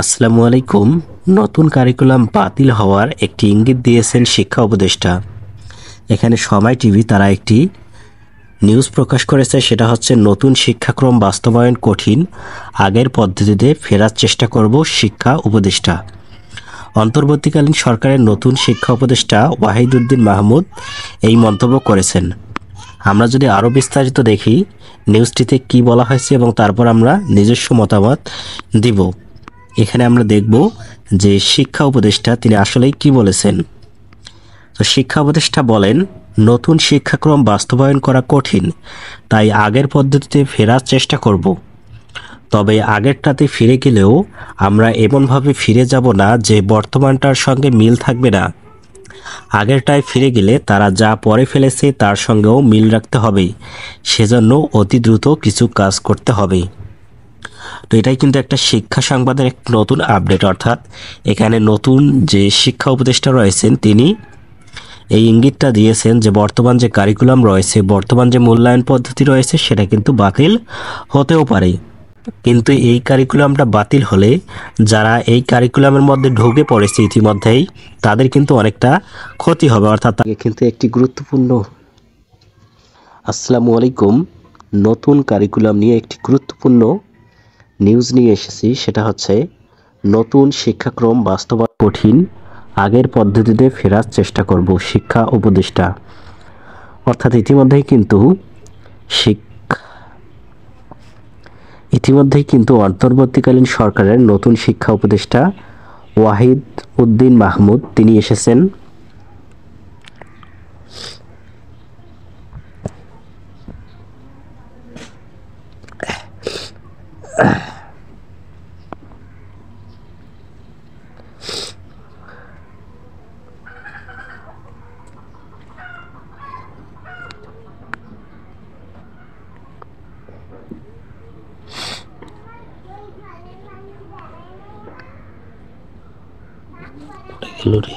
আসসালামু আলাইকুম। নতুন কারিকুলাম বাতিল হওয়ার একটি ইঙ্গিত দিয়েছেন শিক্ষা উপদেষ্টা। এখানে সময় টিভি তারা একটি নিউজ প্রকাশ করেছে, সেটা হচ্ছে নতুন শিক্ষাক্রম বাস্তবায়ন কঠিন, আগের পদ্ধতিতে ফেরার চেষ্টা করব শিক্ষা উপদেষ্টা। অন্তর্বর্তীকালীন সরকারের নতুন শিক্ষা উপদেষ্টা ওয়াহিদুদ্দিন মাহমুদ এই মন্তব্য করেছেন। আমরা যদি আরও বিস্তারিত দেখি নিউজটিতে কি বলা হয়েছে এবং তারপর আমরা নিজস্ব মতামত দিব। এখানে আমরা দেখব যে শিক্ষা উপদেষ্টা তিনি আসলেই কি বলেছেন। তো শিক্ষা উপদেষ্টা বলেন, নতুন শিক্ষাক্রম বাস্তবায়ন করা কঠিন, তাই আগের পদ্ধতিতে ফেরার চেষ্টা করব। তবে আগেরটাতে ফিরে গেলেও আমরা এমনভাবে ফিরে যাব না যে বর্তমানটার সঙ্গে মিল থাকবে না। আগেরটায় ফিরে গেলে তারা যা পরে ফেলেছে তার সঙ্গেও মিল রাখতে হবে, সেজন্য অতি দ্রুত কিছু কাজ করতে হবে। তো এটাই কিন্তু একটা শিক্ষা সংবাদের এক নতুন আপডেট, অর্থাৎ এখানে নতুন যে শিক্ষা উপদেষ্টা রয়েছেন তিনি এই ইঙ্গিতটা দিয়েছেন যে বর্তমান যে কারিকুলাম রয়েছে, বর্তমান যে মূল্যায়ন পদ্ধতি রয়েছে সেটা কিন্তু বাতিল হতেও পারে। কিন্তু এই কারিকুলামটা বাতিল হলে যারা এই কারিকুলামের মধ্যে ঢুকে পড়েছে ইতিমধ্যেই তাদের কিন্তু অনেকটা ক্ষতি হবে, অর্থাৎ তাকে কিন্তু একটি গুরুত্বপূর্ণ। আসসালামু আলাইকুম। নতুন কারিকুলাম নিয়ে একটি গুরুত্বপূর্ণ নিউজ নিয়ে এসেছি, সেটা হচ্ছে নতুন শিক্ষাক্রম বাস্তবায়ন কঠিন, আগের পদ্ধতিতে ফেরার চেষ্টা করব শিক্ষা উপদেষ্টা। অর্থাৎ ইতিমধ্যেই কিন্তু অন্তর্বর্তীকালীন সরকারের নতুন শিক্ষা উপদেষ্টা ওয়াহিদ উদ্দিন মাহমুদ তিনি এসেছেন। হ্যালো রে।